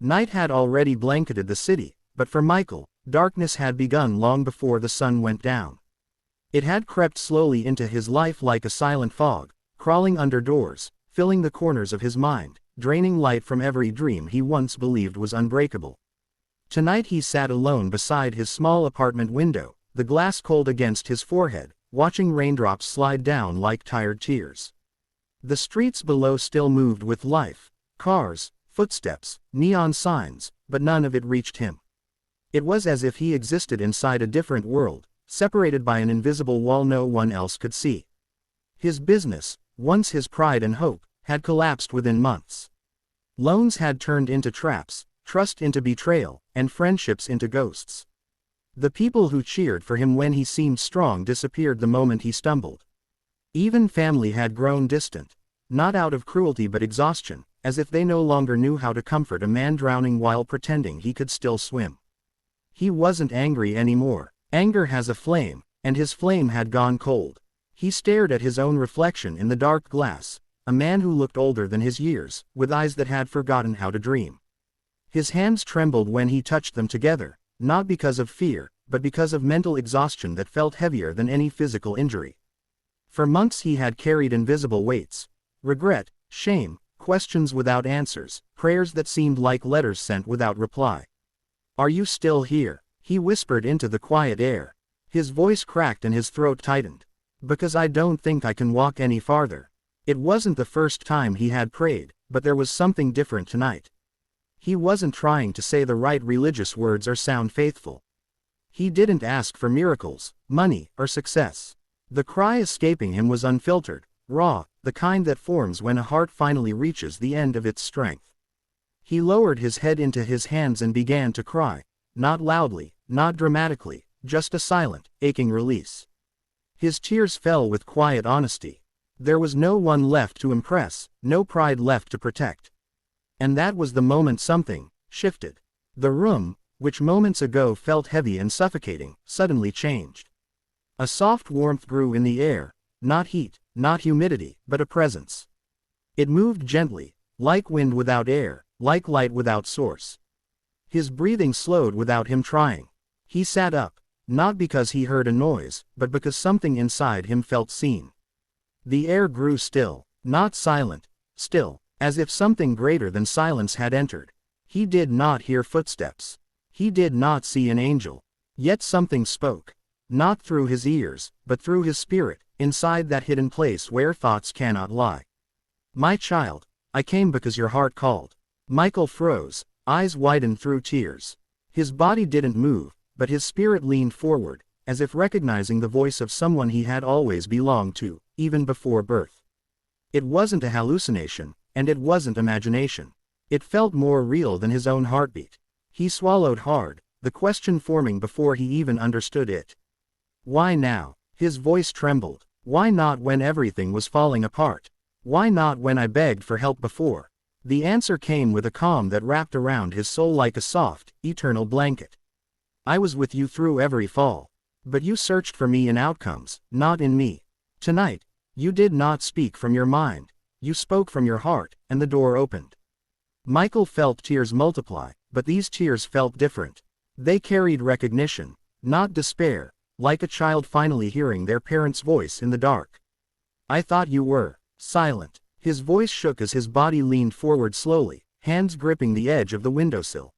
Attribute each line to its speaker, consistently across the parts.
Speaker 1: Night had already blanketed the city, but for Michael, darkness had begun long before the sun went down. It had crept slowly into his life like a silent fog, crawling under doors, filling the corners of his mind, draining light from every dream he once believed was unbreakable. Tonight he sat alone beside his small apartment window, the glass cold against his forehead, watching raindrops slide down like tired tears. The streets below still moved with life, cars, footsteps, neon signs, but none of it reached him. It was as if he existed inside a different world, separated by an invisible wall no one else could see. His business, once his pride and hope, had collapsed within months. Loans had turned into traps, trust into betrayal, and friendships into ghosts. The people who cheered for him when he seemed strong disappeared the moment he stumbled. Even family had grown distant, not out of cruelty but exhaustion, as if they no longer knew how to comfort a man drowning while pretending he could still swim. He wasn't angry anymore. Anger has a flame, and his flame had gone cold. He stared at his own reflection in the dark glass, a man who looked older than his years, with eyes that had forgotten how to dream. His hands trembled when he touched them together, not because of fear, but because of mental exhaustion that felt heavier than any physical injury. For months he had carried invisible weights: regret, shame, questions without answers, prayers that seemed like letters sent without reply. "Are you still here?" he whispered into the quiet air. His voice cracked and his throat tightened. "Because I don't think I can walk any farther." It wasn't the first time he had prayed, but there was something different tonight. He wasn't trying to say the right religious words or sound faithful. He didn't ask for miracles, money, or success. The cry escaping him was unfiltered, raw, the kind that forms when a heart finally reaches the end of its strength. He lowered his head into his hands and began to cry, not loudly, not dramatically, just a silent, aching release. His tears fell with quiet honesty. There was no one left to impress, no pride left to protect. And that was the moment something shifted. The room, which moments ago felt heavy and suffocating, suddenly changed. A soft warmth grew in the air, not heat, not humidity, but a presence. It moved gently, like wind without air, like light without source. His breathing slowed without him trying. He sat up, not because he heard a noise, but because something inside him felt seen. The air grew still, not silent, still, as if something greater than silence had entered. He did not hear footsteps. He did not see an angel. Yet something spoke. Not through his ears, but through his spirit, inside that hidden place where thoughts cannot lie. "My child, I came because your heart called." Michael froze, eyes widened through tears. His body didn't move, but his spirit leaned forward, as if recognizing the voice of someone he had always belonged to, even before birth. It wasn't a hallucination, and it wasn't imagination. It felt more real than his own heartbeat. He swallowed hard, the question forming before he even understood it. Why now? His voice trembled. Why not when everything was falling apart? Why not when I begged for help before? The answer came with a calm that wrapped around his soul like a soft, eternal blanket. "I was with you through every fall. But you searched for me in outcomes, not in me. Tonight, you did not speak from your mind. You spoke from your heart, and the door opened." Michael felt tears multiply, but these tears felt different. They carried recognition, not despair, like a child finally hearing their parent's voice in the dark. "I thought you were silent." His voice shook as his body leaned forward slowly, hands gripping the edge of the windowsill.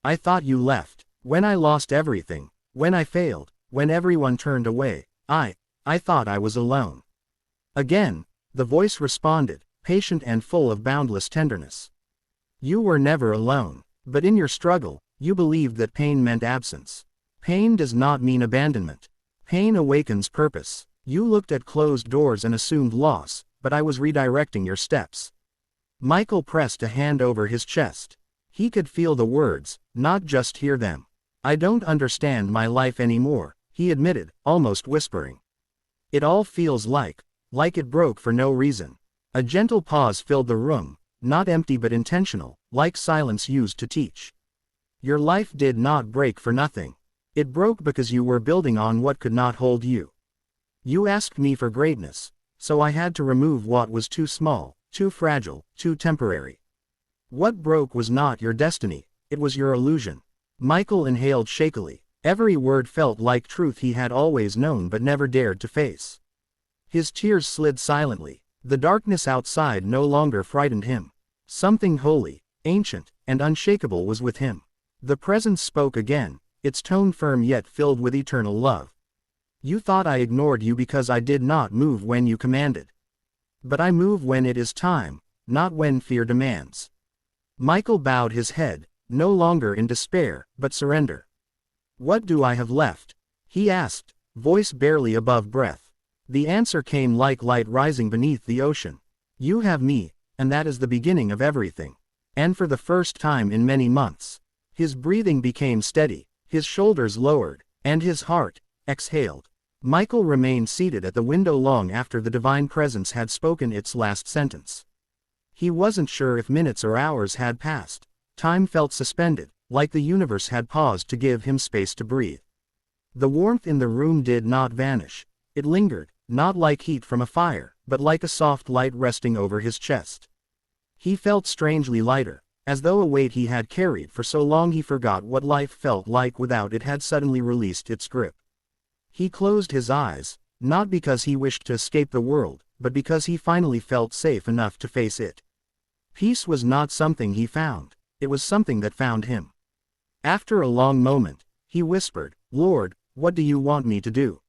Speaker 1: "I thought you left. When I lost everything, when I failed, when everyone turned away, I thought I was alone." Again, the voice responded, patient and full of boundless tenderness. "You were never alone. But in your struggle, you believed that pain meant absence. Pain does not mean abandonment. Pain awakens purpose. You looked at closed doors and assumed loss, but I was redirecting your steps." Michael pressed a hand over his chest. He could feel the words, not just hear them. "I don't understand my life anymore," he admitted, almost whispering. "It all feels like it broke for no reason." A gentle pause filled the room, not empty but intentional, like silence used to teach. "Your life did not break for nothing. It broke because you were building on what could not hold you. You asked me for greatness, so I had to remove what was too small, too fragile, too temporary." What broke was not your destiny, it was your illusion. Michael inhaled shakily. Every word felt like truth he had always known but never dared to face. His tears slid silently. The darkness outside no longer frightened him. Something holy, ancient, and unshakable was with him. The presence spoke again, its tone firm yet filled with eternal love. You thought I ignored you because I did not move when you commanded. But I move when it is time, not when fear demands. Michael bowed his head, no longer in despair, but surrender. What do I have left? He asked, voice barely above breath. The answer came like light rising beneath the ocean. You have me, and that is the beginning of everything. And for the first time in many months, his breathing became steady, his shoulders lowered, and his heart exhaled. Michael remained seated at the window long after the divine presence had spoken its last sentence. He wasn't sure if minutes or hours had passed. Time felt suspended, like the universe had paused to give him space to breathe. The warmth in the room did not vanish. It lingered, not like heat from a fire, but like a soft light resting over his chest. He felt strangely lighter, as though a weight he had carried for so long he forgot what life felt like without it had suddenly released its grip. He closed his eyes, not because he wished to escape the world, but because he finally felt safe enough to face it. Peace was not something he found, it was something that found him. After a long moment, he whispered, Lord, what do you want me to do?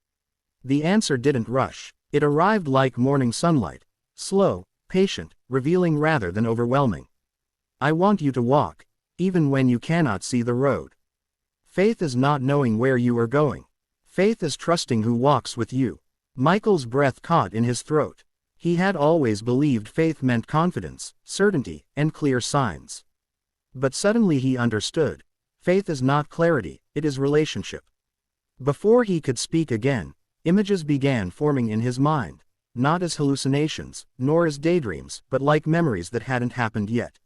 Speaker 1: The answer didn't rush. It arrived like morning sunlight, slow, patient, revealing rather than overwhelming. I want you to walk, even when you cannot see the road. Faith is not knowing where you are going. Faith is trusting who walks with you. Michael's breath caught in his throat. He had always believed faith meant confidence, certainty, and clear signs. But suddenly he understood. Faith is not clarity, it is relationship. Before he could speak again, images began forming in his mind, not as hallucinations, nor as daydreams, but like memories that hadn't happened yet.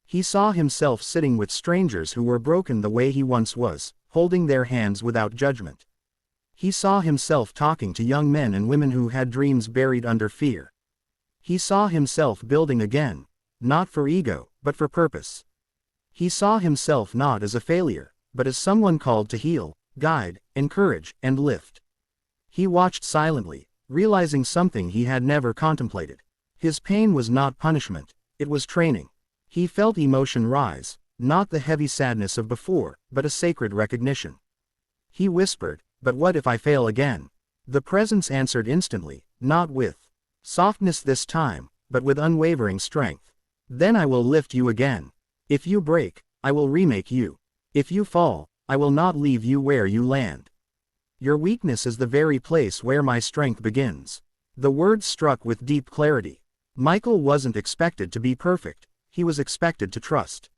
Speaker 1: He saw himself sitting with strangers who were broken the way he once was, holding their hands without judgment. He saw himself talking to young men and women who had dreams buried under fear. He saw himself building again, not for ego, but for purpose. He saw himself not as a failure, but as someone called to heal, guide, encourage, and lift. He watched silently, realizing something he had never contemplated. His pain was not punishment, it was training. He felt emotion rise, not the heavy sadness of before, but a sacred recognition. He whispered, but what if I fail again? The presence answered instantly, not with softness this time, but with unwavering strength. Then I will lift you again. If you break, I will remake you. If you fall, I will not leave you where you land. Your weakness is the very place where my strength begins. The words struck with deep clarity. Michael wasn't expected to be perfect, he was expected to trust.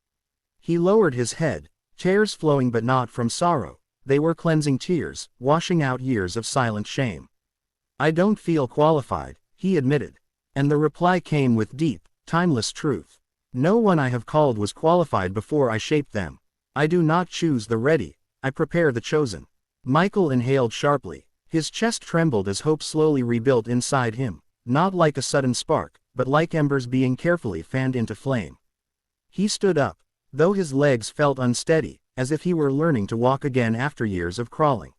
Speaker 1: He lowered his head, tears flowing but not from sorrow, they were cleansing tears, washing out years of silent shame. I don't feel qualified, he admitted. And the reply came with deep, timeless truth. No one I have called was qualified before I shaped them. I do not choose the ready, I prepare the chosen. Michael inhaled sharply. His chest trembled as hope slowly rebuilt inside him, not like a sudden spark, but like embers being carefully fanned into flame. He stood up, though his legs felt unsteady, as if he were learning to walk again after years of crawling.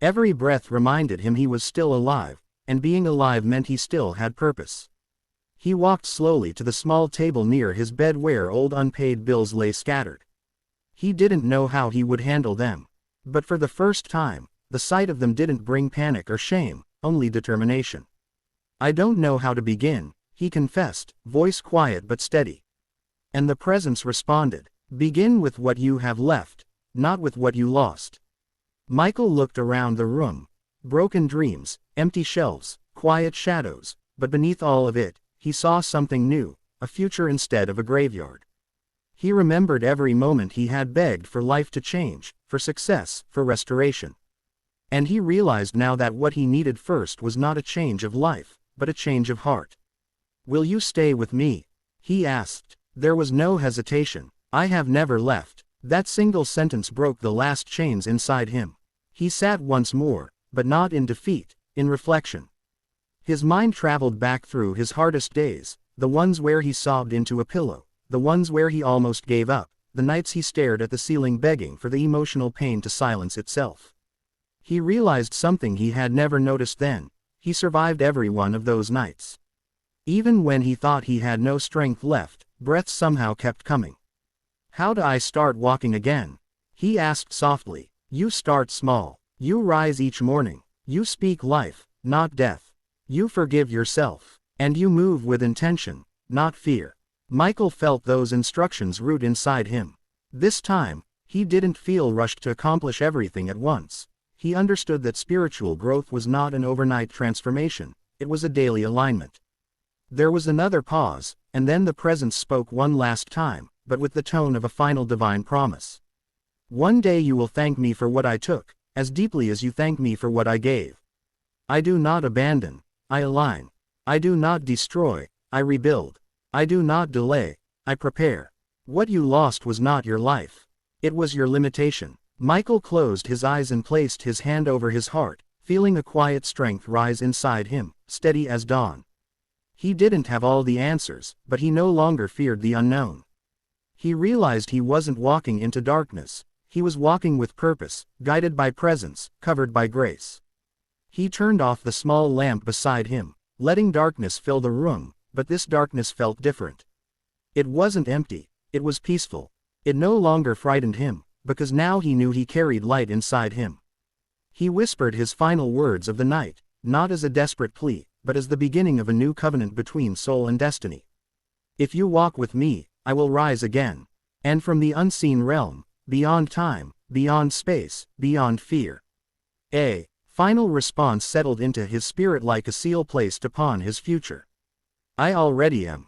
Speaker 1: Every breath reminded him he was still alive, and being alive meant he still had purpose. He walked slowly to the small table near his bed where old unpaid bills lay scattered. He didn't know how he would handle them. But for the first time, the sight of them didn't bring panic or shame, only determination. I don't know how to begin, he confessed, voice quiet but steady. And the presence responded, begin with what you have left, not with what you lost. Michael looked around the room. Broken dreams, empty shelves, quiet shadows, but beneath all of it, he saw something new, a future instead of a graveyard. He remembered every moment he had begged for life to change, for success, for restoration. And he realized now that what he needed first was not a change of life, but a change of heart. Will you stay with me? He asked. There was no hesitation. I have never left. That single sentence broke the last chains inside him. He sat once more, but not in defeat, in reflection. His mind traveled back through his hardest days, the ones where he sobbed into a pillow, the ones where he almost gave up, the nights he stared at the ceiling begging for the emotional pain to silence itself. He realized something he had never noticed then: he survived every one of those nights. Even when he thought he had no strength left, breaths somehow kept coming. "How do I start walking again?" he asked softly. "You start small. You rise each morning. You speak life, not death. You forgive yourself. And you move with intention, not fear." Michael felt those instructions root inside him. This time, he didn't feel rushed to accomplish everything at once. He understood that spiritual growth was not an overnight transformation, it was a daily alignment. There was another pause, and then the presence spoke one last time, but with the tone of a final divine promise. "One day you will thank me for what I took, as deeply as you thank me for what I gave. I do not abandon, I align. I do not destroy, I rebuild. I do not delay, I prepare. What you lost was not your life. It was your limitation." Michael closed his eyes and placed his hand over his heart, feeling a quiet strength rise inside him, steady as dawn. He didn't have all the answers, but he no longer feared the unknown. He realized he wasn't walking into darkness, he was walking with purpose, guided by presence, covered by grace. He turned off the small lamp beside him, letting darkness fill the room, but this darkness felt different. It wasn't empty, it was peaceful. It no longer frightened him, because now he knew he carried light inside him. He whispered his final words of the night, not as a desperate plea, but as the beginning of a new covenant between soul and destiny. "If you walk with me, I will rise again. And from the unseen realm, beyond time, beyond space, beyond fear." A final response settled into his spirit like a seal placed upon his future. "I already am."